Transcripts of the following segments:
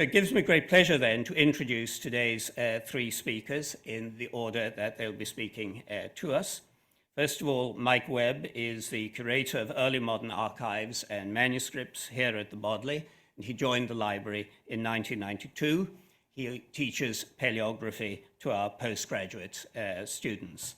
It gives me great pleasure then to introduce today's three speakers in the order that they'll be speaking to us. First of all, Mike Webb is the Curator of Early Modern Archives and Manuscripts here at the Bodley, and he joined the library in 1992. He teaches paleography to our postgraduate students.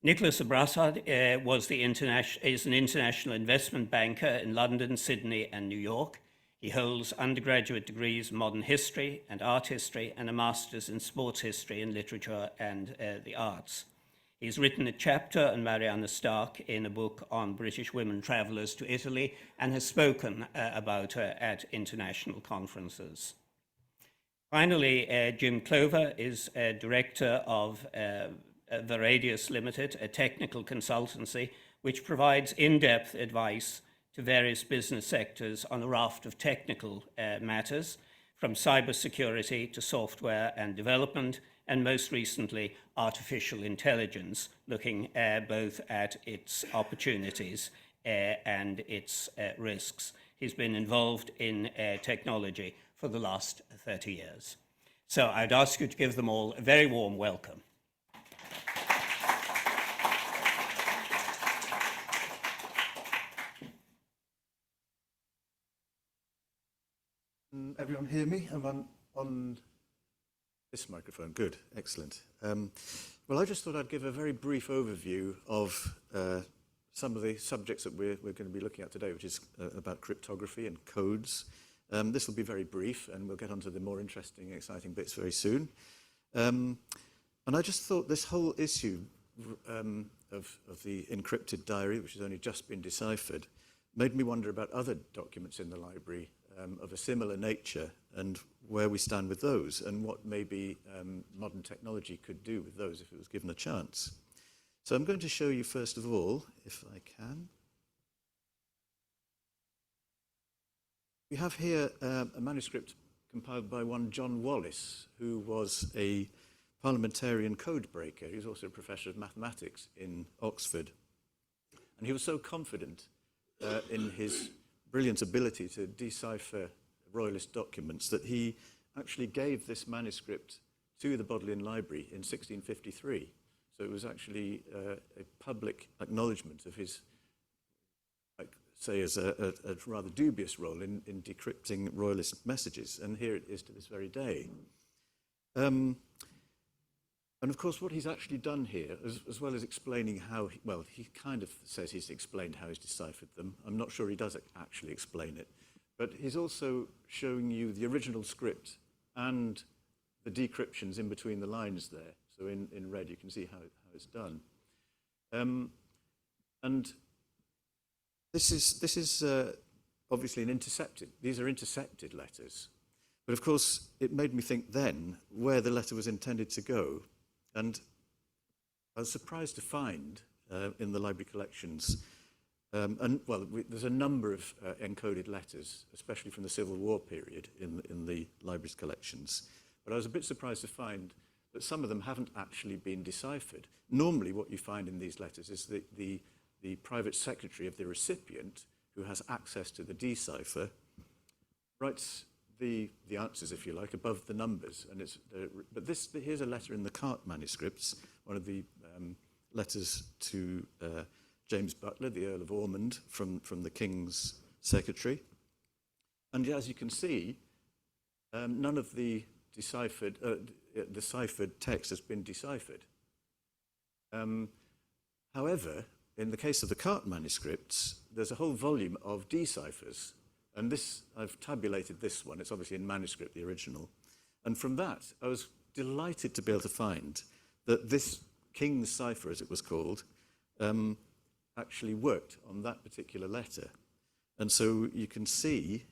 Nicholas Abrassad is an international investment banker in London, Sydney, and New York. He holds undergraduate degrees in modern history and art history and a master's in sports history and literature and the arts. He's written a chapter on Mariana Starke in a book on British women travellers to Italy and has spoken about her at international conferences. Finally, Jim Clover is director of Veradius Limited, a technical consultancy which provides in-depth advice to various business sectors on a raft of technical matters, from cybersecurity to software and development, and most recently, artificial intelligence, looking both at its opportunities and its risks. He's been involved in technology for the last 30 years. So I'd ask you to give them all a very warm welcome. Everyone hear me? I'm on this microphone. Good, excellent. Well, I just thought I'd give a very brief overview of some of the subjects that we're going to be looking at today, which is about cryptography and codes. This will be very brief, and we'll get onto the more interesting, exciting bits very soon. And I just thought this whole issue of the encrypted diary, which has only just been deciphered, made me wonder about other documents in the library of a similar nature and where we stand with those and what maybe modern technology could do with those if it was given a chance. So I'm going to show you first of all, if I can. We have here a manuscript compiled by one John Wallis, who was a parliamentarian code breaker. He was also a professor of mathematics in Oxford. And he was so confident in his brilliant ability to decipher royalist documents that he actually gave this manuscript to the Bodleian Library in 1653. So it was actually a public acknowledgement of his, say, as a rather dubious role in decrypting royalist messages, and here it is to this very day. And of course, what he's actually done here, as well as explaining how, well, he kind of says he's explained how he's deciphered them. I'm not sure he does actually explain it. But he's also showing you the original script and the decryptions in between the lines there. So in red, you can see how it's done. And this is obviously an intercepted. These are intercepted letters. But of course, it made me think then where the letter was intended to go. And I was surprised to find in the library collections, there's a number of encoded letters, especially from the Civil War period in the library's collections. But I was a bit surprised to find that some of them haven't actually been deciphered. Normally what you find in these letters is that the private secretary of the recipient, who has access to the decipher, writes the answers, if you like, above the numbers. And here's a letter in the Cart manuscripts, one of the letters to James Butler, the Earl of Ormond, from the King's secretary. And as you can see, none of the deciphered text has been deciphered. However, in the case of the Cart manuscripts, there's a whole volume of deciphers. And this, I've tabulated this one. It's obviously in manuscript, the original. And from that, I was delighted to be able to find that this King's cipher, as it was called, actually worked on that particular letter. And so you can see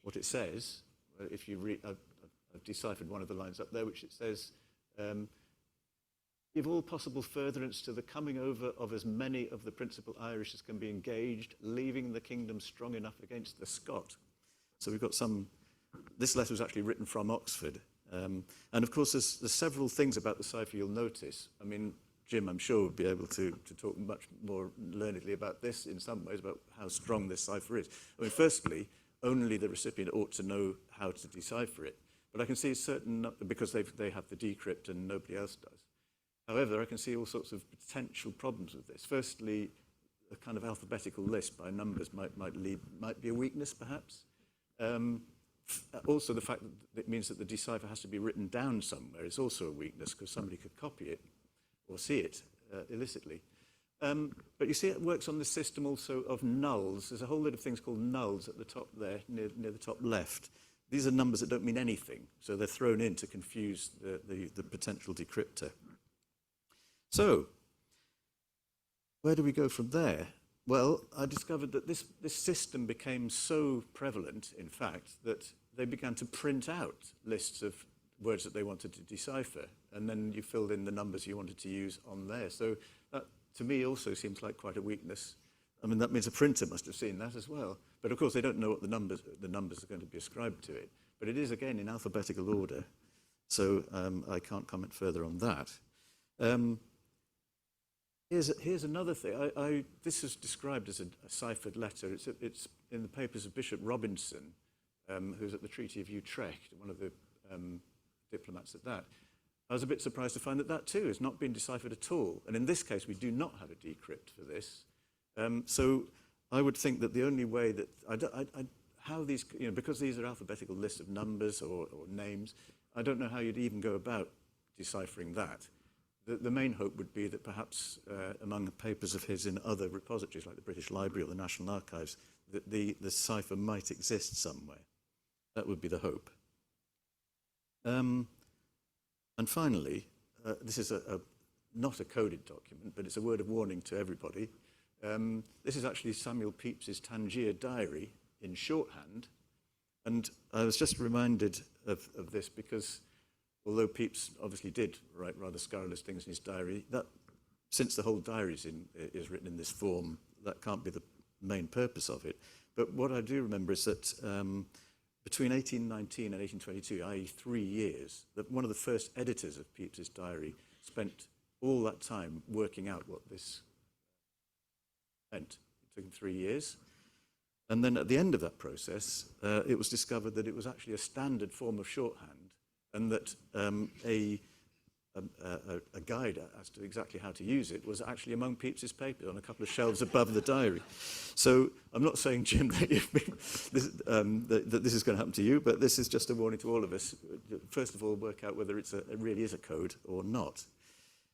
what it says. If you read, I've deciphered one of the lines up there, which it says, give all possible furtherance to the coming over of as many of the principal Irish as can be engaged, leaving the kingdom strong enough against the Scot. So we've got this letter was actually written from Oxford. And of course, there's several things about the cipher you'll notice. I mean, Jim, I'm sure, would be able to talk much more learnedly about this in some ways, about how strong this cipher is. I mean, firstly, only the recipient ought to know how to decipher it. But I can see certain, because they have the decrypt and nobody else does. However, I can see all sorts of potential problems with this. Firstly, a kind of alphabetical list by numbers might be a weakness, perhaps. Also, the fact that it means that the decipher has to be written down somewhere is also a weakness, because somebody could copy it or see it illicitly. But you see, it works on the system also of nulls. There's a whole lot of things called nulls at the top there, near the top left. These are numbers that don't mean anything, so they're thrown in to confuse the potential decryptor. So, where do we go from there? Well, I discovered that this system became so prevalent, in fact, that they began to print out lists of words that they wanted to decipher, and then you filled in the numbers you wanted to use on there. So that, to me, also seems like quite a weakness. I mean, that means a printer must have seen that as well. But of course, they don't know what the numbers are going to be ascribed to it. But it is, again, in alphabetical order. So I can't comment further on that. Here's another thing. This is described as a ciphered letter. It's in the papers of Bishop Robinson, who's at the Treaty of Utrecht, one of the diplomats at that. I was a bit surprised to find that that too has not been deciphered at all. And in this case, we do not have a decrypt for this. So I would think that the only way that, how these, because these are alphabetical lists of numbers or names, I don't know how you'd even go about deciphering that. The main hope would be that perhaps among the papers of his in other repositories like the British Library or the National Archives, that the cipher might exist somewhere. That would be the hope. And finally, this is not a coded document, but it's a word of warning to everybody. This is actually Samuel Pepys's Tangier diary in shorthand. And I was just reminded of this because although Pepys obviously did write rather scurrilous things in his diary, that since the whole diary is written in this form, that can't be the main purpose of it. But what I do remember is that between 1819 and 1822, i.e. 3 years, that one of the first editors of Pepys's diary spent all that time working out what this meant. It took him 3 years. And then at the end of that process, it was discovered that it was actually a standard form of shorthand, and that a guide as to exactly how to use it was actually among Pepys's papers on a couple of shelves above the diary. So I'm not saying, Jim, that this is going to happen to you, but this is just a warning to all of us. First of all, work out whether it really is a code or not.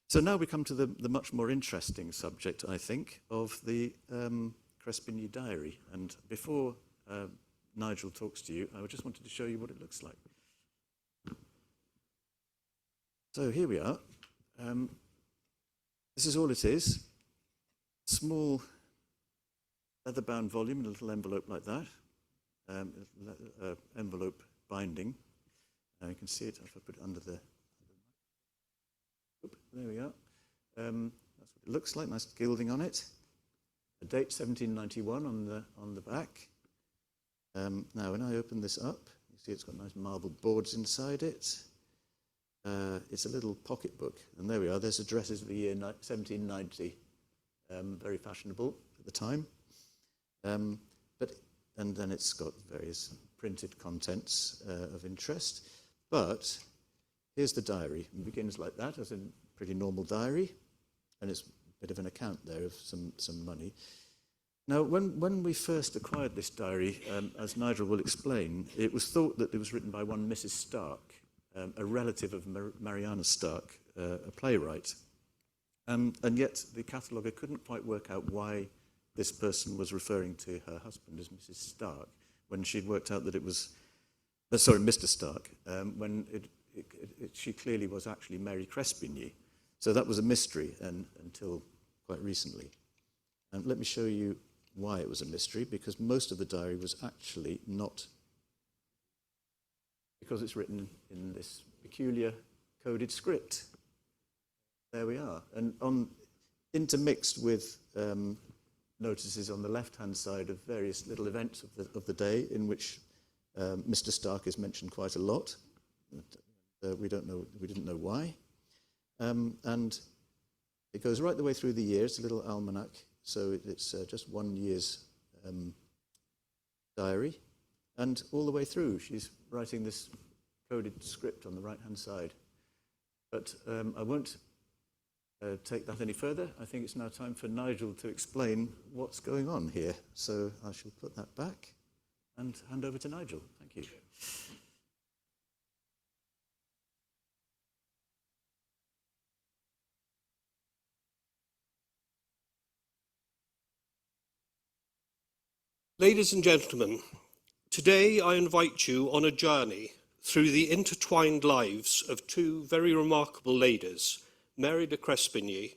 So now we come to the much more interesting subject, I think, of the Crespigny diary. And before Nigel talks to you, I just wanted to show you what it looks like. So here we are. This is all it is. Small leather-bound volume in a little envelope like that. Envelope binding. You can see it if I put it under the... There we are. That's what it looks like. Nice gilding on it. A date 1791 on the back. Now, when I open this up, you see it's got nice marble boards inside it. It's a little pocket book, and there we are. There's addresses of the year 1790, very fashionable at the time. And then it's got various printed contents of interest. But here's the diary. It begins like that, as a pretty normal diary, and it's a bit of an account there of some money. Now, when we first acquired this diary, as Nigel will explain, it was thought that it was written by one Mrs Starke, a relative of Mariana Starke, a playwright. And yet the cataloguer couldn't quite work out why this person was referring to her husband as Mrs Starke, when she'd worked out that it was, Mr Starke, when she clearly was actually Mary Crespigny. So that was a mystery until quite recently. And let me show you why it was a mystery, because most of the diary was actually not, because it's written in this peculiar coded script. There we are. And intermixed with notices on the left-hand side of various little events of the day in which Mr Starke is mentioned quite a lot. We didn't know why. And it goes right the way through the year. It's a little almanac, so it's just 1 year's diary. And all the way through, she's writing this coded script on the right-hand side. But I won't take that any further. I think it's now time for Nigel to explain what's going on here. So I shall put that back and hand over to Nigel. Thank you. Ladies and gentlemen, today I invite you on a journey through the intertwined lives of two very remarkable ladies, Mary de Crespigny,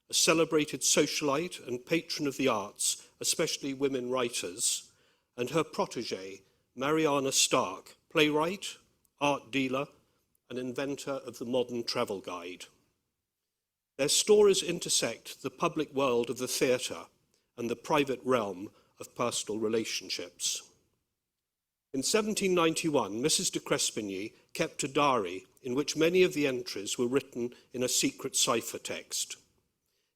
a celebrated socialite and patron of the arts, especially women writers, and her protégée, Mariana Starke, playwright, art dealer, and inventor of the modern travel guide. Their stories intersect the public world of the theatre and the private realm of personal relationships. In 1791, Mrs de Crespigny kept a diary in which many of the entries were written in a secret cipher text.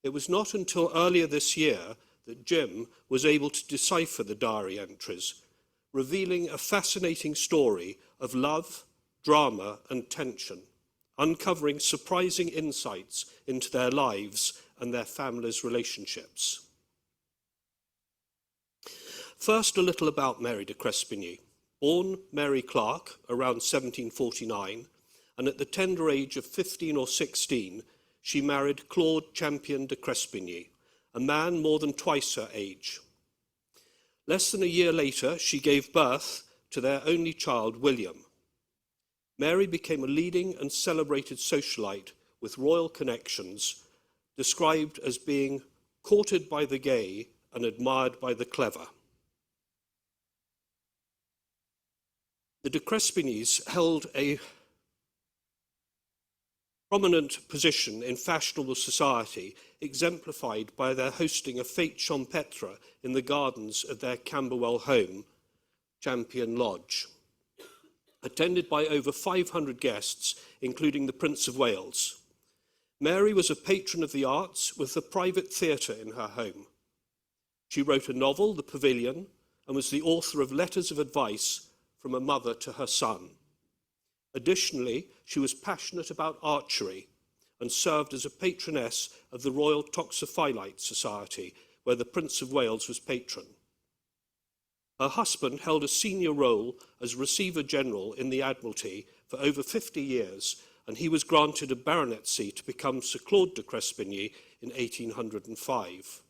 It was not until earlier this year that Jim was able to decipher the diary entries, revealing a fascinating story of love, drama, and tension, uncovering surprising insights into their lives and their families' relationships. First, a little about Mary de Crespigny. Born Mary Clark around 1749, and at the tender age of 15 or 16, she married Claude Champion de Crespigny, a man more than twice her age. Less than a year later, she gave birth to their only child, William. Mary became a leading and celebrated socialite with royal connections, described as being courted by the gay and admired by the clever. The de Crespignys held a prominent position in fashionable society, exemplified by their hosting a fête champêtre in the gardens of their Camberwell home, Champion Lodge, attended by over 500 guests, including the Prince of Wales. Mary was a patron of the arts with a private theatre in her home. She wrote a novel, The Pavilion, and was the author of letters of advice from a mother to her son. Additionally, she was passionate about archery and served as a patroness of the Royal Toxophilite Society, where the Prince of Wales was patron. Her husband held a senior role as Receiver General in the Admiralty for over 50 years, and he was granted a baronetcy to become Sir Claude de Crespigny in 1805.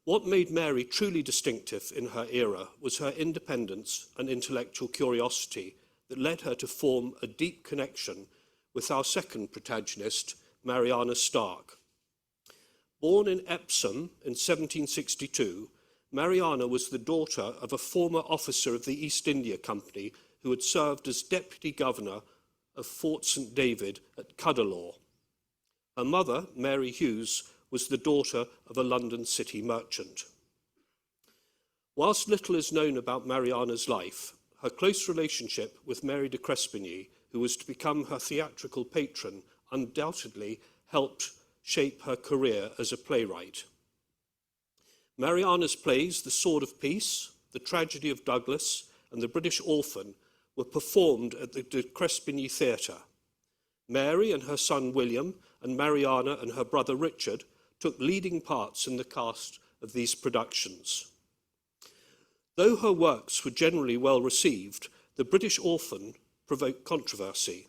What made Mary truly distinctive in her era was her independence and intellectual curiosity that led her to form a deep connection with our second protagonist, Mariana Starke. Born in Epsom in 1762, Mariana was the daughter of a former officer of the East India Company who had served as deputy governor of Fort St. David at Cuddalore. Her mother, Mary Hughes, was the daughter of a London city merchant. Whilst little is known about Mariana's life, her close relationship with Mary de Crespigny, who was to become her theatrical patron, undoubtedly helped shape her career as a playwright. Mariana's plays, The Sword of Peace, The Tragedy of Douglas, and The British Orphan, were performed at the de Crespigny Theatre. Mary and her son William, and Mariana and her brother Richard, took leading parts in the cast of these productions. Though her works were generally well received, The British Orphan provoked controversy.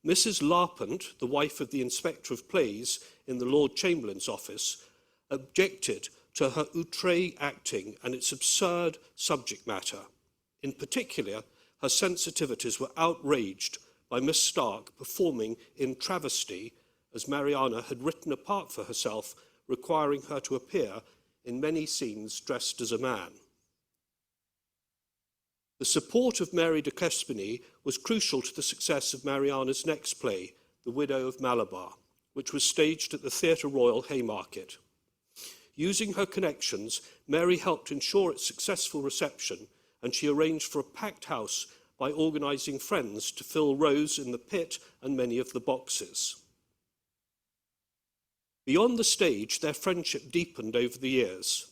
Mrs Larpent, the wife of the Inspector of Plays in the Lord Chamberlain's office, objected to her outré acting and its absurd subject matter. In particular, her sensitivities were outraged by Miss Starke performing in travesty, as Mariana had written a part for herself, requiring her to appear in many scenes dressed as a man. The support of Mary de Crespigny was crucial to the success of Mariana's next play, The Widow of Malabar, which was staged at the Theatre Royal Haymarket. Using her connections, Mary helped ensure its successful reception, and she arranged for a packed house by organising friends to fill rows in the pit and many of the boxes. Beyond the stage, their friendship deepened over the years.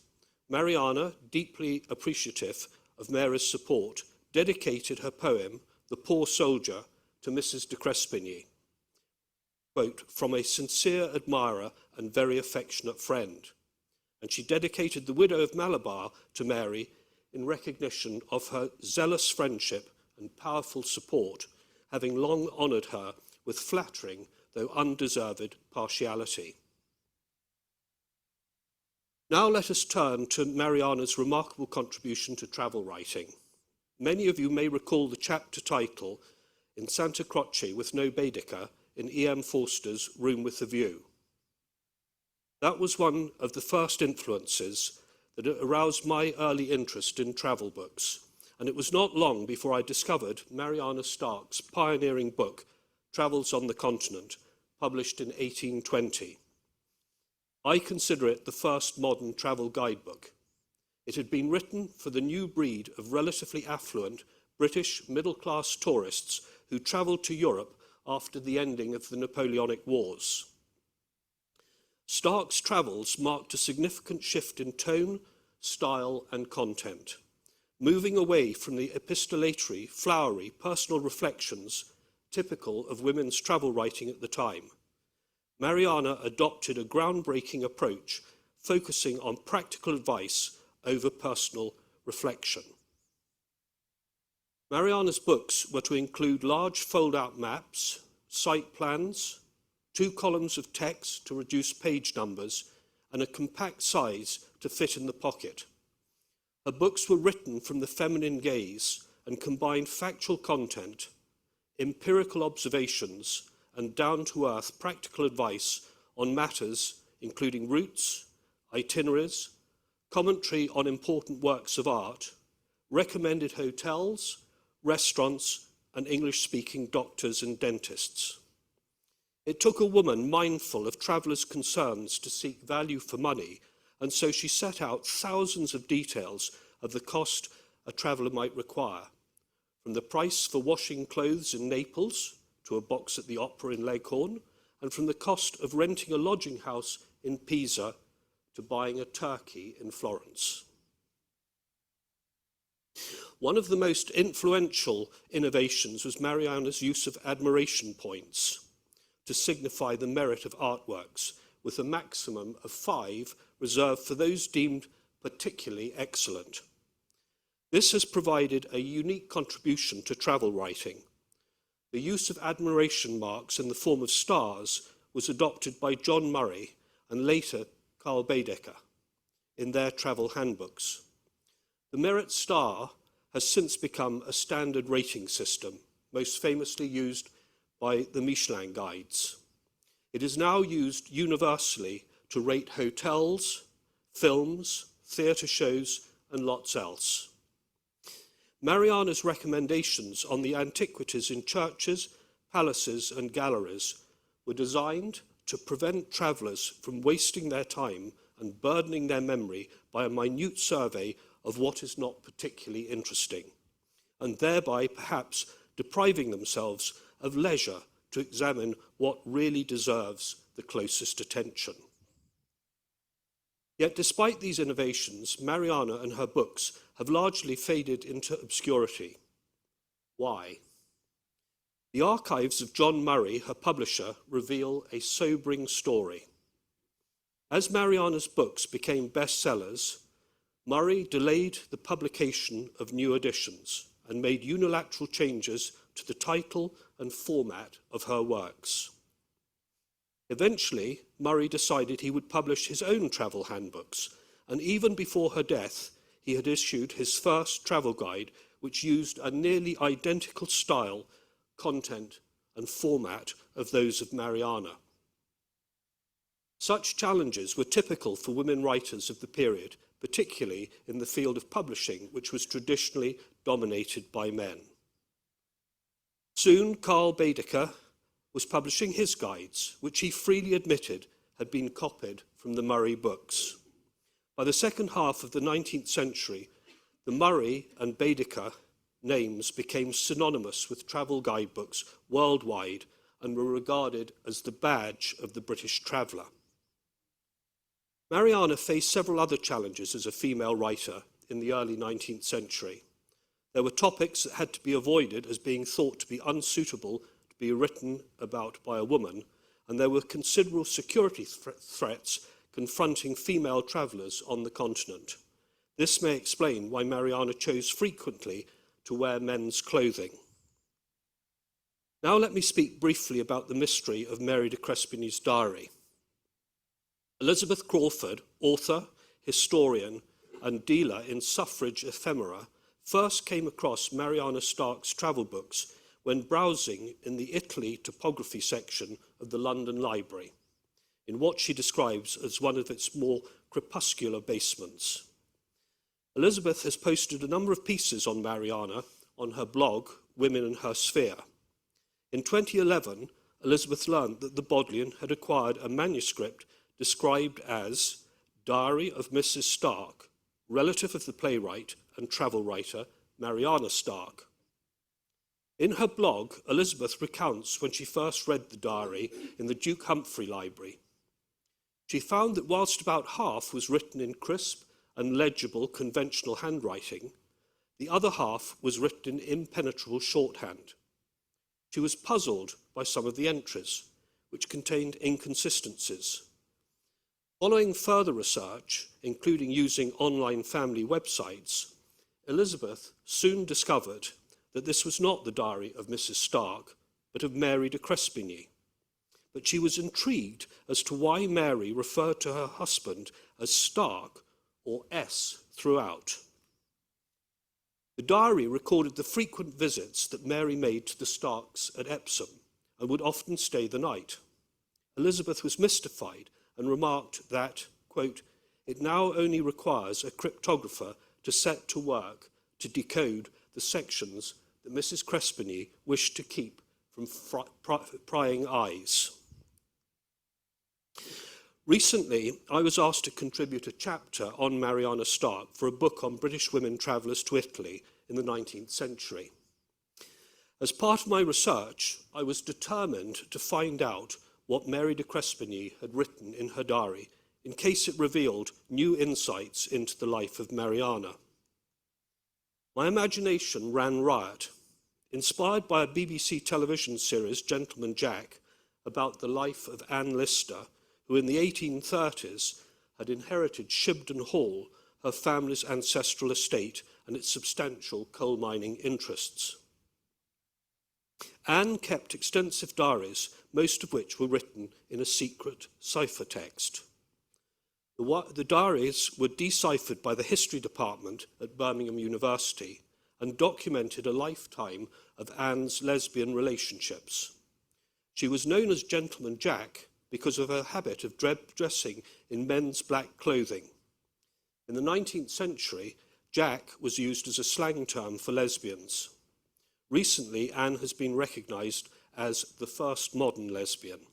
Mariana, deeply appreciative of Mary's support, dedicated her poem, The Poor Soldier, to Mrs de Crespigny, quote, from a sincere admirer and very affectionate friend. And she dedicated The Widow of Malabar to Mary in recognition of her zealous friendship and powerful support, having long honoured her with flattering, though undeserved, partiality. Now let us turn to Mariana's remarkable contribution to travel writing. Many of you may recall the chapter title in Santa Croce with no Baedeker in E.M. Forster's Room with the View. That was one of the first influences that aroused my early interest in travel books, and it was not long before I discovered Mariana Starke's pioneering book, Travels on the Continent, published in 1820. I consider it the first modern travel guidebook. It had been written for the new breed of relatively affluent British middle-class tourists who travelled to Europe after the ending of the Napoleonic Wars. Starke's travels marked a significant shift in tone, style, and content, moving away from the epistolatory, flowery, personal reflections typical of women's travel writing at the time. Mariana adopted a groundbreaking approach, focusing on practical advice over personal reflection. Mariana's books were to include large fold-out maps, site plans, 2 columns of text to reduce page numbers, and a compact size to fit in the pocket. Her books were written from the feminine gaze and combined factual content, empirical observations, and down-to-earth practical advice on matters including routes, itineraries, commentary on important works of art, recommended hotels, restaurants, and English-speaking doctors and dentists. It took a woman mindful of travellers' concerns to seek value for money, and so she set out thousands of details of the cost a traveller might require, from the price for washing clothes in Naples to a box at the opera in Leghorn, and from the cost of renting a lodging house in Pisa to buying a turkey in Florence. One of the most influential innovations was Mariana's use of admiration points to signify the merit of artworks, with a maximum of 5 reserved for those deemed particularly excellent. This has provided a unique contribution to travel writing. The use of admiration marks in the form of stars was adopted by John Murray and later Carl Baedeker in their travel handbooks. The merit star has since become a standard rating system, most famously used by the Michelin guides. It is now used universally to rate hotels, films, theatre shows, and lots else. Mariana's recommendations on the antiquities in churches, palaces, and galleries were designed to prevent travellers from wasting their time and burdening their memory by a minute survey of what is not particularly interesting, and thereby perhaps depriving themselves of leisure to examine what really deserves the closest attention. Yet despite these innovations, Mariana and her books have largely faded into obscurity. Why? The archives of John Murray, her publisher, reveal a sobering story. As Mariana's books became bestsellers, Murray delayed the publication of new editions and made unilateral changes to the title and format of her works. Eventually, Murray decided he would publish his own travel handbooks, and even before her death, he had issued his first travel guide, which used a nearly identical style, content, and format of those of Mariana. Such challenges were typical for women writers of the period, particularly in the field of publishing, which was traditionally dominated by men. Soon, Carl Baedeker was publishing his guides, which he freely admitted had been copied from the Murray books. By the second half of the 19th century, the Murray and Baedeker names became synonymous with travel guidebooks worldwide and were regarded as the badge of the British traveller. Mariana faced several other challenges as a female writer in the early 19th century. There were topics that had to be avoided as being thought to be unsuitable to be written about by a woman, and there were considerable security threats confronting female travellers on the continent. This may explain why Mariana chose frequently to wear men's clothing. Now let me speak briefly about the mystery of Mary de Crespigny's diary. Elizabeth Crawford, author, historian, and dealer in suffrage ephemera, first came across Mariana Starke's travel books when browsing in the Italy topography section of the London Library, in what she describes as one of its more crepuscular basements. Elizabeth has posted a number of pieces on Mariana on her blog, Women in Her Sphere. In 2011, Elizabeth learned that the Bodleian had acquired a manuscript described as Diary of Mrs Starke, relative of the playwright and travel writer Mariana Starke. In her blog, Elizabeth recounts when she first read the diary in the Duke Humphrey Library. She found that whilst about half was written in crisp and legible conventional handwriting, the other half was written in impenetrable shorthand. She was puzzled by some of the entries, which contained inconsistencies. Following further research, including using online family websites, Elizabeth soon discovered that this was not the diary of Mrs Starke, but of Mary de Crespigny. But she was intrigued as to why Mary referred to her husband as Starke, or S, throughout. The diary recorded the frequent visits that Mary made to the Starkes at Epsom and would often stay the night. Elizabeth was mystified and remarked that, quote, "It now only requires a cryptographer to set to work to decode the sections that Mrs Crespigny wished to keep from prying eyes." Recently, I was asked to contribute a chapter on Mariana Starke for a book on British women travellers to Italy in the 19th century. As part of my research, I was determined to find out what Mary de Crespigny had written in her diary, in case it revealed new insights into the life of Mariana. My imagination ran riot. Inspired by a BBC television series, Gentleman Jack, about the life of Anne Lister, who in the 1830s had inherited Shibden Hall, her family's ancestral estate and its substantial coal mining interests. Anne kept extensive diaries, most of which were written in a secret ciphertext. The diaries were deciphered by the history department at Birmingham University and documented a lifetime of Anne's lesbian relationships. She was known as Gentleman Jack because of her habit of dressing in men's black clothing. In the 19th century, Jack was used as a slang term for lesbians. Recently, Anne has been recognised as the first modern lesbian.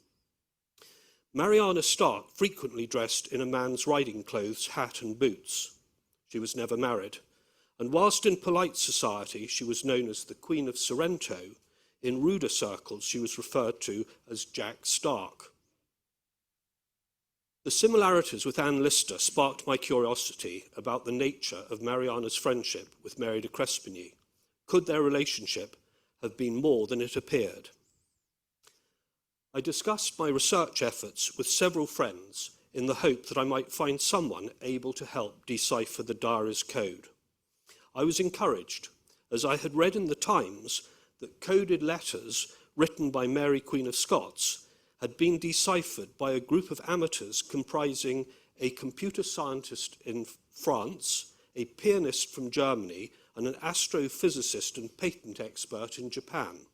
Mariana Starke frequently dressed in a man's riding clothes, hat and boots. She was never married, and whilst in polite society she was known as the Queen of Sorrento, in ruder circles she was referred to as Jack Starke. The similarities with Anne Lister sparked my curiosity about the nature of Mariana's friendship with Mary de Crespigny. Could their relationship have been more than it appeared? I discussed my research efforts with several friends in the hope that I might find someone able to help decipher the diary's code. I was encouraged, as I had read in the Times that coded letters written by Mary Queen of Scots had been deciphered by a group of amateurs comprising a computer scientist in France, a pianist from Germany, and an astrophysicist and patent expert in Japan.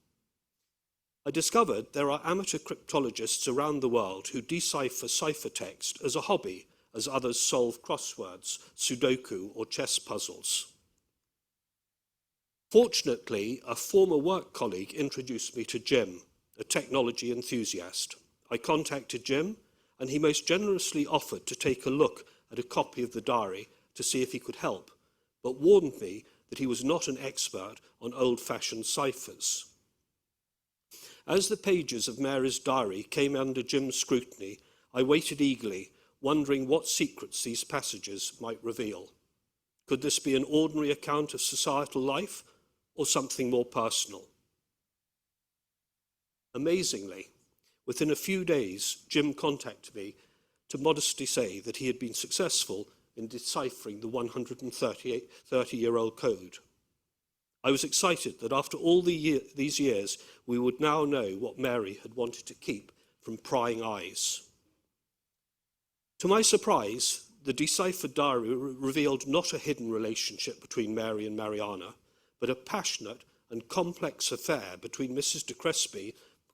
I discovered there are amateur cryptologists around the world who decipher ciphertext as a hobby, as others solve crosswords, Sudoku, or chess puzzles. Fortunately, a former work colleague introduced me to Jim, a technology enthusiast. I contacted Jim, and he most generously offered to take a look at a copy of the diary to see if he could help, but warned me that he was not an expert on old-fashioned ciphers. As the pages of Mary's diary came under Jim's scrutiny, I waited eagerly, wondering what secrets these passages might reveal. Could this be an ordinary account of societal life, or something more personal? Amazingly, within a few days, Jim contacted me to modestly say that he had been successful in deciphering the 130-year-old code. I was excited that after all these years, we would now know what Mary had wanted to keep from prying eyes. To my surprise, the deciphered diary revealed not a hidden relationship between Mary and Mariana, but a passionate and complex affair between Mrs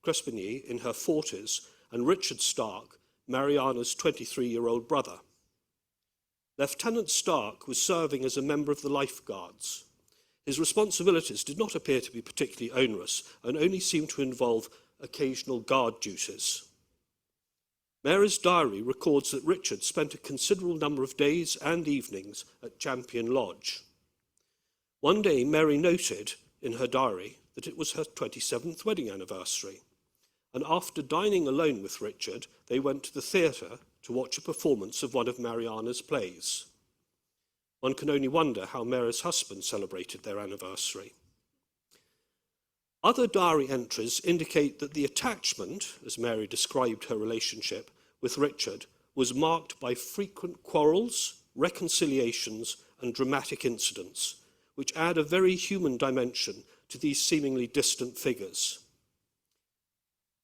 Crespigny in her 40s and Richard Starke, Mariana's 23-year-old brother. Lieutenant Starke was serving as a member of the Lifeguards. His responsibilities did not appear to be particularly onerous and only seemed to involve occasional guard duties. Mary's diary records that Richard spent a considerable number of days and evenings at Champion Lodge. One day, Mary noted in her diary that it was her 27th wedding anniversary, and after dining alone with Richard, they went to the theatre to watch a performance of one of Mariana's plays. One can only wonder how Mary's husband celebrated their anniversary. Other diary entries indicate that the attachment, as Mary described her relationship with Richard, was marked by frequent quarrels, reconciliations, and dramatic incidents, which add a very human dimension to these seemingly distant figures.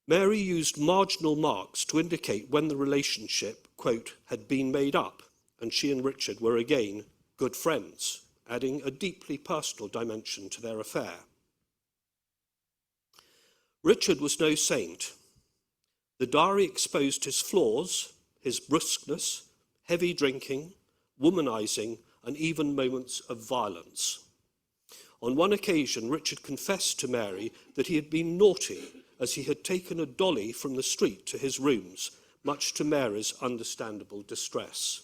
Mary used marginal marks to indicate when the relationship, quote, had been made up, and she and Richard were again good friends, adding a deeply personal dimension to their affair. Richard was no saint. The diary exposed his flaws, his brusqueness, heavy drinking, womanizing, and even moments of violence. On one occasion, Richard confessed to Mary that he had been naughty as he had taken a dolly from the street to his rooms, much to Mary's understandable distress.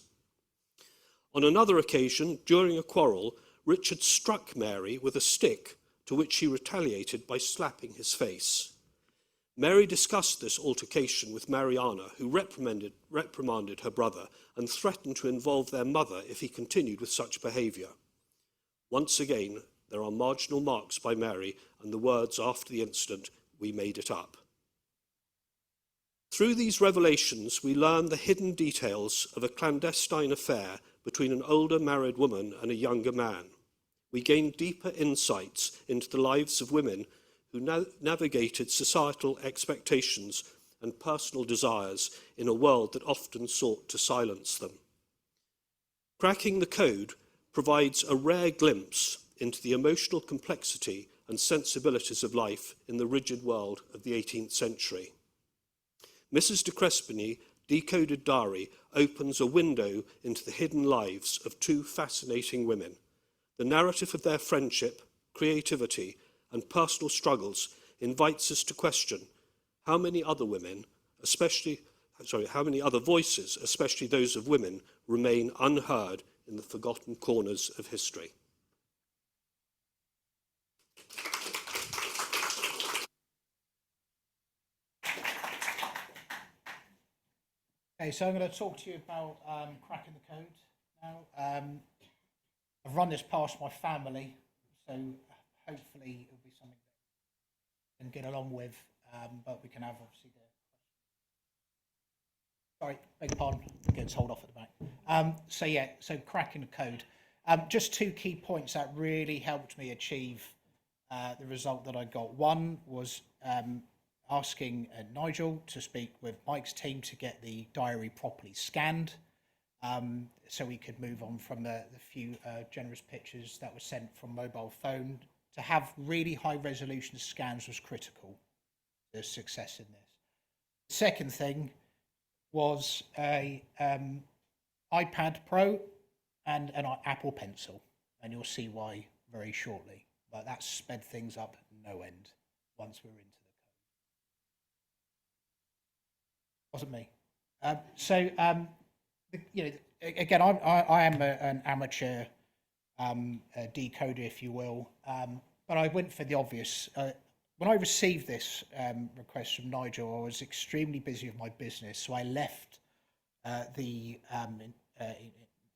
On another occasion, during a quarrel, Richard struck Mary with a stick, to which she retaliated by slapping his face. Mary discussed this altercation with Mariana, who reprimanded her brother and threatened to involve their mother if he continued with such behaviour. Once again, there are marginal marks by Mary and the words after the incident, "We made it up." Through these revelations, we learn the hidden details of a clandestine affair between an older married woman and a younger man. We gain deeper insights into the lives of women who navigated societal expectations and personal desires in a world that often sought to silence them. Cracking the Code provides a rare glimpse into the emotional complexity and sensibilities of life in the rigid world of the 18th century. Mrs de Crespigny Decoded Diary opens a window into the hidden lives of two fascinating women. The narrative of their friendship, creativity, and personal struggles invites us to question how many other voices, especially those of women, remain unheard in the forgotten corners of history. Okay, so I'm going to talk to you about cracking the code now. I've run this past my family, so hopefully it'll be something that we can get along with, but we can have obviously the... Sorry, beg your pardon, get told off at the back. So cracking the code. Just two key points that really helped me achieve the result that I got. One was asking Nigel to speak with Mike's team to get the diary properly scanned, so we could move on from the few generous pictures that were sent from mobile phone. To have really high resolution scans was critical to success in this. The second thing was a iPad Pro and an Apple Pencil, and you'll see why very shortly. But that sped things up no end once we were into the code. Wasn't me. Again, I am an amateur decoder, if you will, but I went for the obvious. When I received this request from Nigel, I was extremely busy with my business, so I left the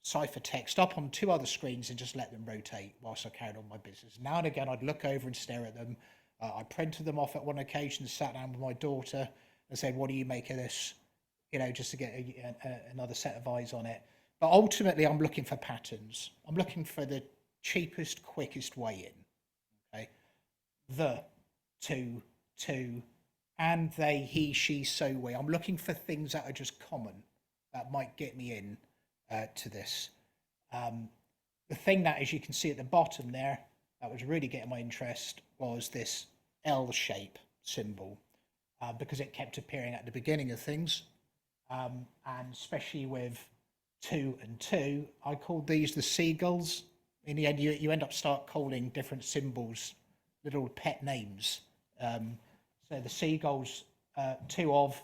cipher text up on 2 other screens and just let them rotate whilst I carried on my business. Now and again, I'd look over and stare at them. I printed them off at one occasion, sat down with my daughter and said, what do you make of this? You know, just to get another set of eyes on it. But ultimately, I'm looking for patterns. I'm looking for the cheapest, quickest way in. Okay, the, to, and they, he, she, so, we. I'm looking for things that are just common that might get me in to this. The thing that, as you can see at the bottom there, that was really getting my interest was this L shape symbol, because it kept appearing at the beginning of things, and especially with 2 and 2, I called these the seagulls. In the end, you end up start calling different symbols little pet names. So the seagulls, 2 of,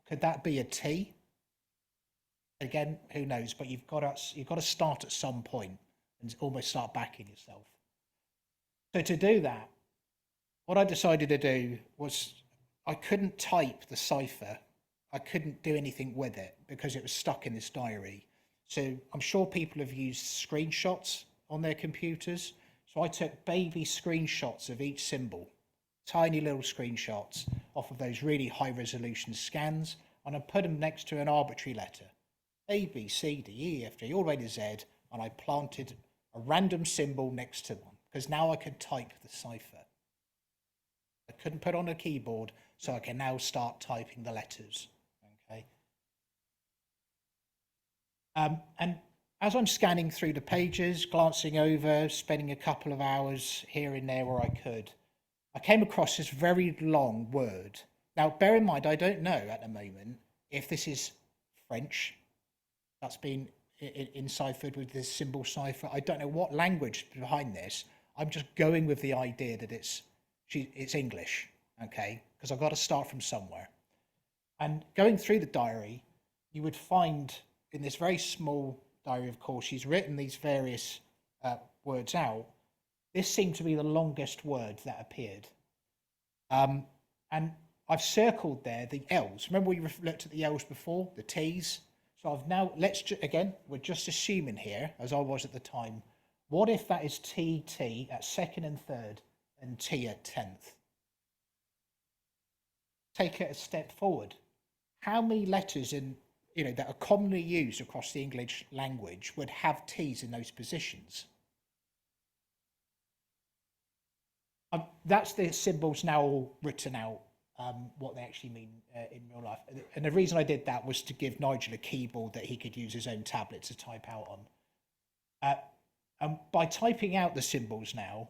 could that be a T? Again, who knows? But you've got to start at some point and almost start backing yourself. So to do that, what I decided to do was I couldn't type the cipher. I couldn't do anything with it because it was stuck in this diary. So I'm sure people have used screenshots on their computers. So I took baby screenshots of each symbol, tiny little screenshots off of those really high resolution scans, and I put them next to an arbitrary letter, A, B, C, D, E, F, G, all the way to Z, and I planted a random symbol next to one because now I could type the cipher. I couldn't put on a keyboard, so I can now start typing the letters. Okay. And as I'm scanning through the pages, glancing over, spending a couple of hours here and there where I could, I came across this very long word. Now, bear in mind, I don't know at the moment if this is French that's been enciphered with this symbol cipher. I don't know what language behind this. I'm just going with the idea that it's English, okay? Because I've got to start from somewhere. And going through the diary, you would find in this very small diary, of course, she's written these various words out. This seemed to be the longest word that appeared. And I've circled there the L's. Remember we looked at the L's before, the T's? So I've now, again, we're just assuming here, as I was at the time, what if that is TT at 2nd and 3rd and T at 10th? Take it a step forward. How many letters that are commonly used across the English language would have T's in those positions? That's the symbols now all written out, what they actually mean in real life. And the reason I did that was to give Nigel a keyboard that he could use his own tablet to type out on. And by typing out the symbols now,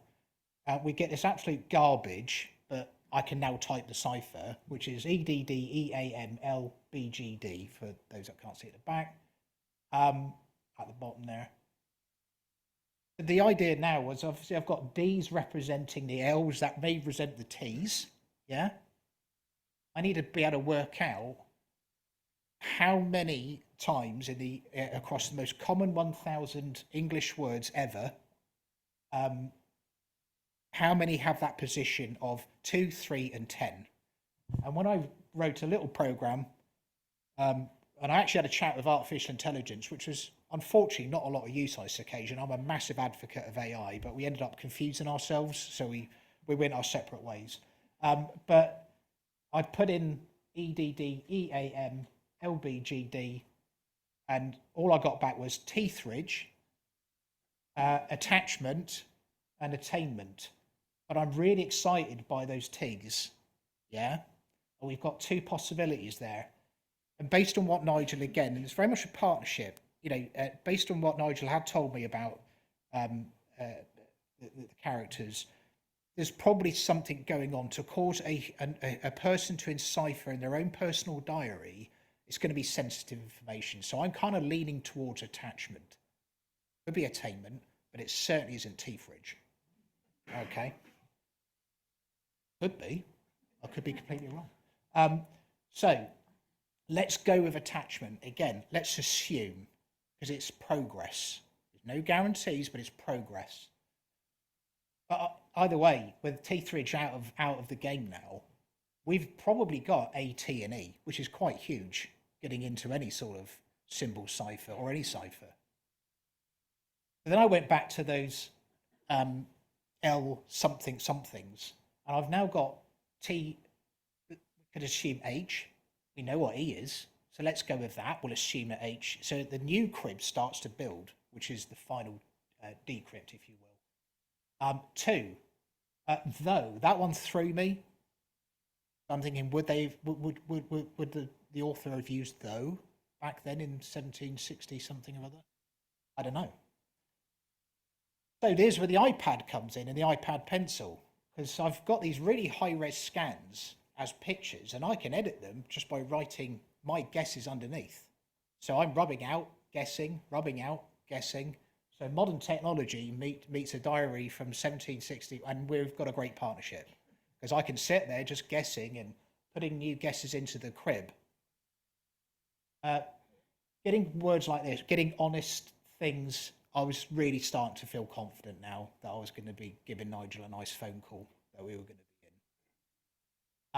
we get this absolute garbage, but I can now type the cipher, which is EDDEAMLBGD for those that can't see at the back, at the bottom there. The idea now was obviously I've got D's representing the L's that may represent the T's, yeah? I need to be able to work out how many times in the across the most common 1,000 English words ever, how many have that position of 2, 3, and 10? And when I wrote a little program, and I actually had a chat with artificial intelligence, which was unfortunately not a lot of use on this occasion. I'm a massive advocate of AI, but we ended up confusing ourselves, so we went our separate ways. But I put in EDDEAMLBGD, and all I got back was teethridge, attachment, and attainment. But I'm really excited by those T's, yeah? And we've got 2 possibilities there. And based on what Nigel, again, and it's very much a partnership, based on what Nigel had told me about the characters, there's probably something going on to cause a person to encipher in their own personal diary. It's going to be sensitive information. So I'm kind of leaning towards attachment. Could be attainment, but it certainly isn't teethridge. Okay. Could be. I could be completely wrong. So let's go with attachment. Again, let's assume, because it's progress. There's no guarantees, but it's progress. But either way, with teethridge out of the game now, we've probably got A, T, and E, which is quite huge, getting into any sort of symbol cipher or any cipher. then I went back to those L something somethings, and I've now got T. We could assume H. We know what E is, so let's go with that. We'll assume that H. So the new crib starts to build, which is the final decrypt, if you will. 2, though that one threw me. I'm thinking, would the author have used though back then in 1760 something or other? I don't know. So there's where the iPad comes in and the iPad pencil, because I've got these really high-res scans as pictures, and I can edit them just by writing my guesses underneath. So I'm rubbing out, guessing, rubbing out, guessing. So modern technology meets a diary from 1760, and we've got a great partnership. Because I can sit there just guessing and putting new guesses into the crib. Getting words like this, getting honest things, I was really starting to feel confident now that I was going to be giving Nigel a nice phone call that we were going to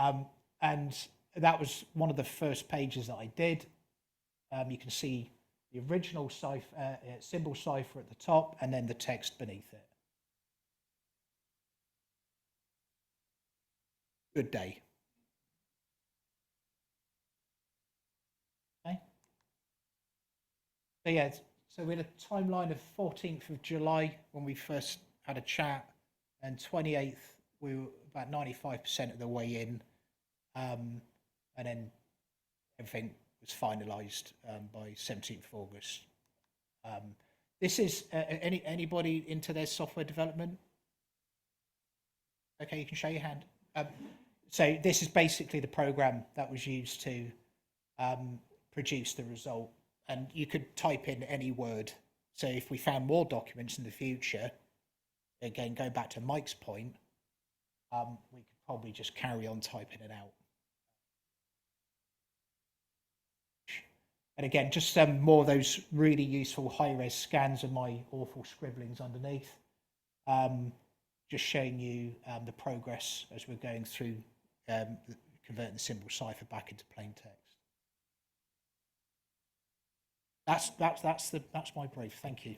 be in. And that was one of the first pages that I did. You can see the original symbol cipher at the top and then the text beneath it. Good day. Okay. So yeah, so we had a timeline of 14th of July when we first had a chat, and 28th we were about 95% of the way in, and then everything was finalised by 17th of August. This is anybody into their software development? Okay, you can show your hand. So this is basically the program that was used to produce the result, and you could type in any word. So if we found more documents in the future, again going back to Mike's point, we could probably just carry on typing it out. And again, just some more of those really useful high-res scans of my awful scribblings underneath. Just showing you the progress as we're going through converting the symbol cipher back into plain text. That's my brief. Thank you.